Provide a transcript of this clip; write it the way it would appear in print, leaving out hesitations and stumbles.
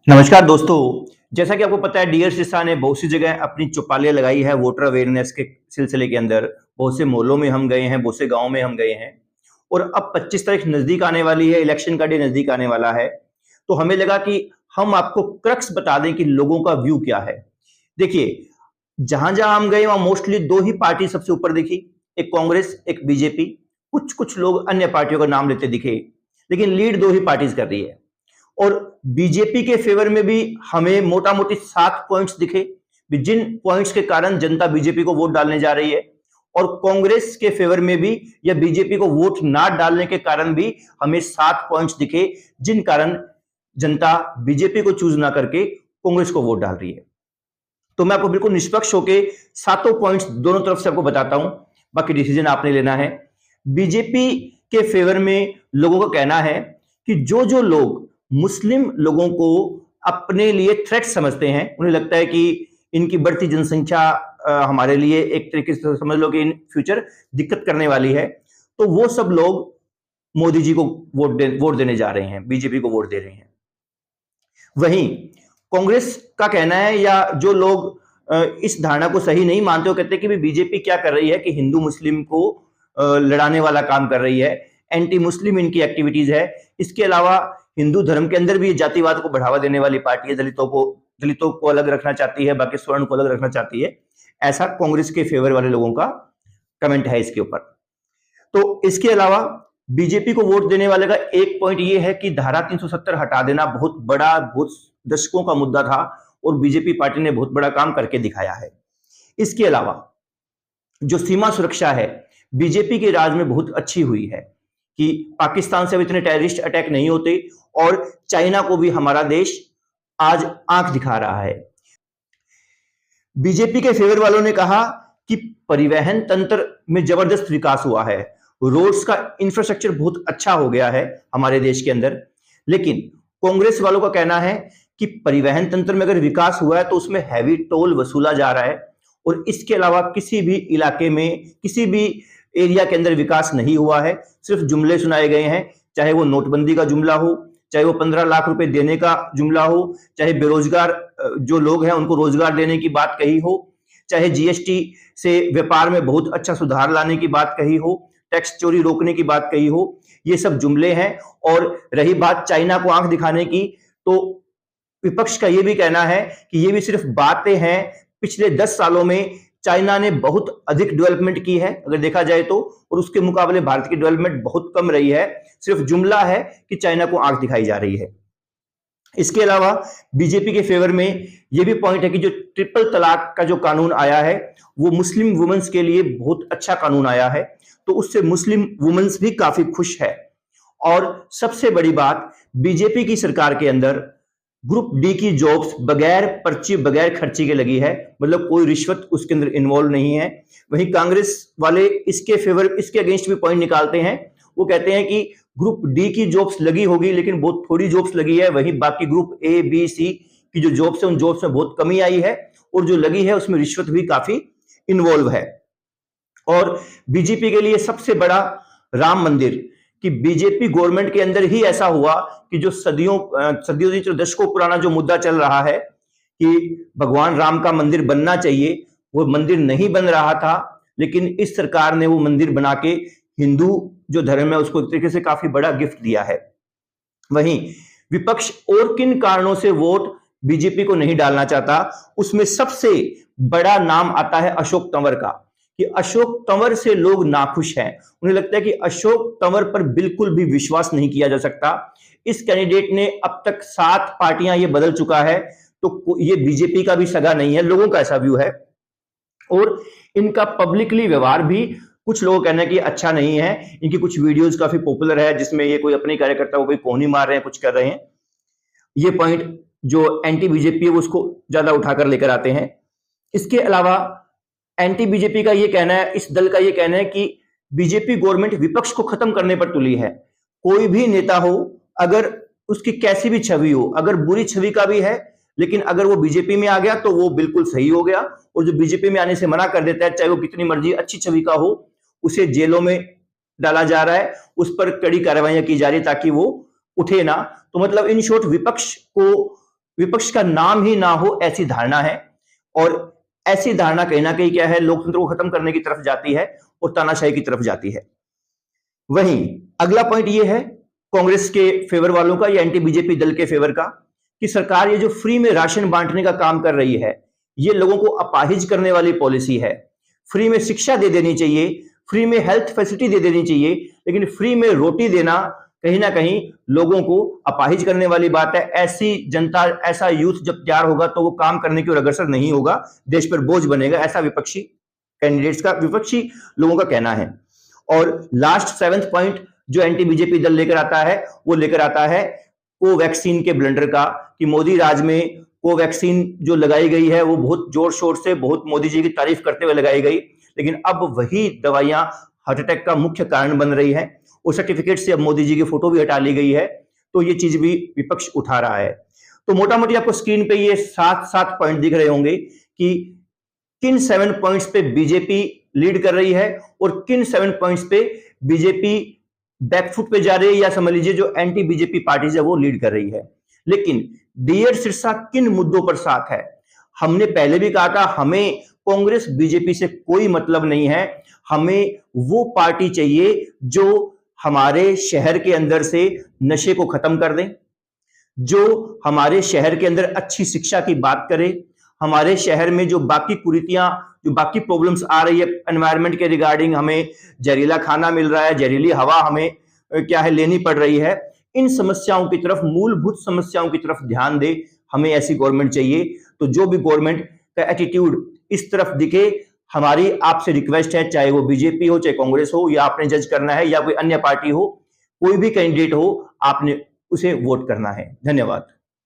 नमस्कार दोस्तों। जैसा कि आपको पता है डीआर सिरसा ने बहुत सी जगह अपनी चौपालियाँ लगाई है वोटर अवेयरनेस के सिलसिले के अंदर। बहुत से मोहल्लों में हम गए हैं, बहुत से गाँव में हम गए हैं और अब 25 तारीख नज़दीक आने वाली है, इलेक्शन का डे नज़दीक आने वाला है। तो हमें लगा कि हम आपको क्रक्स बता दें कि लोगों का व्यू क्या है। देखिए, जहाँ-जहाँ हम गए वहाँ मोस्टली 2 ही पार्टी सबसे ऊपर दिखी, एक कांग्रेस, एक बीजेपी। कुछ-कुछ लोग अन्य पार्टियों का नाम लेते दिखे, लेकिन लीड 2 ही पार्टीज़ कर रही है। और बीजेपी के फेवर में भी हमें मोटा-मोटी 7 पॉइंट्स दिखे, जिन पॉइंट्स के कारण जनता बीजेपी को वोट डालने जा रही है। और कांग्रेस के फेवर में भी या बीजेपी को वोट ना डालने के कारण भी हमें 7 पॉइंट्स दिखे, जिन कारण जनता बीजेपी को चूज ना करके कांग्रेस को वोट डाल रही है। तो मैं आपको बिल्कुल निष्पक्ष होके सातों पॉइंट्स दोनों तरफ से आपको बताता हूं, बाकी डिसीजन आपने लेना है। बीजेपी के फेवर में लोगों का कहना है कि जो लोग मुस्लिम लोगों को अपने लिए थ्रेट समझते हैं, उन्हें लगता है कि इनकी बढ़ती जनसंख्या हमारे लिए एक तरीके से समझ लो कि इन फ्यूचर दिक्कत करने वाली है, तो वो सब लोग मोदी जी को वोट देने जा रहे हैं, बीजेपी को वोट दे रहे हैं। वहीं कांग्रेस का कहना है या जो लोग इस धारणा को सही नहीं मानते, वो कहते हैं कि बीजेपी क्या कर रही है कि हिंदू मुस्लिम को लड़ाने वाला काम कर रही है, एंटी मुस्लिम इनकी एक्टिविटीज है। इसके अलावा हिंदू धर्म के अंदर भी जातिवाद को बढ़ावा देने वाली पार्टी है, दलितों को अलग रखना चाहती है, बाकी स्वर्ण को अलग रखना चाहती है। ऐसा कांग्रेस के फेवर वाले लोगों का कमेंट है इसके ऊपर। तो इसके अलावा बीजेपी को वोट देने वाले का एक पॉइंट ये है कि धारा 370 हटा देना बहुत बड़ा, बहुत दशकों का मुद्दा था और बीजेपी पार्टी ने बहुत बड़ा काम करके दिखाया है। इसके अलावा जो सीमा सुरक्षा है, बीजेपी के राज में बहुत अच्छी हुई है कि पाकिस्तान से अब इतने टेररिस्ट अटैक नहीं होते और चाइना को भी हमारा देश आज आंख दिखा रहा है। बीजेपी के फेवर वालों ने कहा कि परिवहन तंत्र में जबरदस्त विकास हुआ है, रोड्स का इंफ्रास्ट्रक्चर बहुत अच्छा हो गया है हमारे देश के अंदर। लेकिन कांग्रेस वालों का कहना है कि परिवहन तंत्र में अगर विकास हुआ है तो उसमें हैवी टोल वसूला जा रहा है और इसके अलावा किसी भी इलाके में, किसी भी एरिया के अंदर विकास नहीं हुआ है, सिर्फ जुमले सुनाए गए हैं। चाहे वो नोटबंदी का जुमला हो, चाहे वो 15 लाख रुपए देने का जुमला हो, चाहे बेरोजगार जो लोग हैं उनको रोजगार देने की बात कही हो, चाहे जीएसटी से व्यापार में बहुत अच्छा सुधार लाने की बात कही हो, टैक्स चोरी रोकने की बात कही हो, ये सब जुमले हैं। और रही बात चाइना को आंख दिखाने की, तो विपक्ष का यह भी कहना है कि ये भी सिर्फ बातें हैं। पिछले 10 सालों में चाइना ने बहुत अधिक डेवलपमेंट की है अगर देखा जाए तो, और उसके मुकाबले भारत की डेवलपमेंट बहुत कम रही है। सिर्फ जुमला है कि चाइना को आंख दिखाई जा रही है। इसके अलावा बीजेपी के फेवर में यह भी पॉइंट है कि जो ट्रिपल तलाक का जो कानून आया है वो मुस्लिम वुमेन्स के लिए बहुत अच्छा कानून आया है, तो उससे मुस्लिम वुमेन्स भी काफी खुश है। और सबसे बड़ी बात, बीजेपी की सरकार के अंदर ग्रुप डी की जॉब्स बगैर पर्ची, बगैर खर्ची के लगी है, मतलब कोई रिश्वत उसके अंदर इन्वॉल्व नहीं है। वहीं कांग्रेस वाले इसके फेवर, इसके अगेंस्ट भी पॉइंट निकालते हैं। वो कहते हैं कि ग्रुप डी की जॉब्स लगी होगी लेकिन बहुत थोड़ी जॉब्स लगी है, वहीं बाकी ग्रुप ए बी सी की जो जॉब्स है उन जॉब्स में बहुत कमी आई है और जो लगी है उसमें रिश्वत भी काफी इन्वॉल्व है। और बीजेपी के लिए सबसे बड़ा राम मंदिर, कि बीजेपी गवर्नमेंट के अंदर ही ऐसा हुआ कि जो सदियों जो दशकों पुराना जो मुद्दा चल रहा है कि भगवान राम का मंदिर बनना चाहिए, वो मंदिर नहीं बन रहा था, लेकिन इस सरकार ने वो मंदिर बना के हिंदू जो धर्म है उसको एक तरीके से काफी बड़ा गिफ्ट दिया है। वहीं विपक्ष और किन कारणों से वोट बीजेपी को नहीं डालना चाहता, उसमें सबसे बड़ा नाम आता है अशोक तंवर का, कि अशोक तंवर से लोग नाखुश हैं। उन्हें लगता है कि अशोक तंवर पर बिल्कुल भी विश्वास नहीं किया जा सकता। इस कैंडिडेट ने अब तक 7 पार्टियां ये बदल चुका है, तो ये बीजेपी का भी सगा नहीं है, लोगों का ऐसा व्यू है। और इनका पब्लिकली व्यवहार भी कुछ लोगों का कहना है कि अच्छा नहीं है। इनकी कुछ वीडियोस काफी पॉपुलर है जिसमें ये कोई अपने कार्यकर्ता को कोई कोहनी मार रहे हैं, कुछ कर रहे हैं। ये पॉइंट जो एंटी बीजेपी है वो उसको ज्यादा उठाकर लेकर आते हैं। इसके अलावा एंटी बीजेपी का ये कहना है, इस दल का ये कहना है कि बीजेपी गवर्नमेंट विपक्ष को खत्म करने पर तुली है। कोई भी नेता हो, अगर उसकी कैसी भी छवि हो, अगर बुरी छवि का भी है, लेकिन अगर वो बीजेपी में आ गया तो वो बिल्कुल सही हो गया, और जो बीजेपी में आने से मना कर देता है, चाहे वो कितनी मर्जी अच्छी छवि का हो, उसे जेलों में डाला जा रहा है, उस पर कड़ी कार्रवाइयां की जा रही है ताकि वो उठे ना। तो मतलब इन शॉर्ट विपक्ष का नाम ही ना हो, ऐसी धारणा है। और ऐसी धारणा कहीं ना कहीं क्या है, लोकतंत्र को खत्म करने की तरफ जाती है और तानाशाही की तरफ जाती है। वहीं अगला पॉइंट ये है कांग्रेस के फेवर वालों का या एंटी बीजेपी दल के फेवर का, कि सरकार ये जो फ्री में राशन बांटने का काम कर रही है, ये लोगों को अपाहिज करने वाली पॉलिसी है। फ्री में शिक्षा दे देनी चाहिए, फ्री में हेल्थ फैसिलिटी दे देनी चाहिए, लेकिन फ्री में रोटी देना कहीं ना कहीं लोगों को अपाहिज करने वाली बात है। ऐसी जनता, ऐसा यूथ जब तैयार होगा तो वो काम करने की ओर अग्रसर नहीं होगा, देश पर बोझ बनेगा, ऐसा विपक्षी कैंडिडेट्स का, विपक्षी लोगों का कहना है। और लास्ट 7th पॉइंट जो एंटी बीजेपी दल लेकर आता है, वो लेकर आता है कोवैक्सीन के ब्लंडर का, कि मोदी राज में कोवैक्सीन जो लगाई गई है वो बहुत जोर शोर से, बहुत मोदी जी की तारीफ करते हुए लगाई गई, लेकिन अब वही दवाइयां हार्ट अटैक का मुख्य कारण बन रही है। उस सर्टिफिकेट से अब मोदी जी की फोटो भी हटा ली गई है, तो ये चीज भी विपक्ष उठा रहा है। तो मोटा मोटी आपको स्क्रीन पे ये 7 पॉइंट दिख रहे होंगे कि किन 7 पॉइंट्स पे बीजेपी लीड कर रही है और किन 7 पॉइंट्स पे बीजेपी बैकफुट पे जा रही है, या समझ लीजिए जो एंटी बीजेपी पार्टीज है वो लीड कर रही है। लेकिन डियर सिरसा किन मुद्दों पर साथ है? हमने पहले भी कहा था, हमें कांग्रेस बीजेपी से कोई मतलब नहीं है, हमें वो पार्टी चाहिए जो हमारे शहर के अंदर से नशे को खत्म कर दे, जो हमारे शहर के अंदर अच्छी शिक्षा की बात करे, हमारे शहर में जो बाकी कुरीतियां, जो बाकी प्रॉब्लम्स आ रही है एनवायरनमेंट के रिगार्डिंग, हमें जहरीला खाना मिल रहा है, जहरीली हवा हमें क्या है लेनी पड़ रही है, इन समस्याओं की तरफ, मूलभूत समस्याओं की तरफ ध्यान दे, हमें ऐसी गवर्नमेंट चाहिए। तो जो भी गवर्नमेंट का एटीट्यूड इस तरफ दिखे, हमारी आपसे रिक्वेस्ट है, चाहे वो बीजेपी हो, चाहे कांग्रेस हो, या आपने जज करना है, या कोई अन्य पार्टी हो, कोई भी कैंडिडेट हो, आपने उसे वोट करना है। धन्यवाद।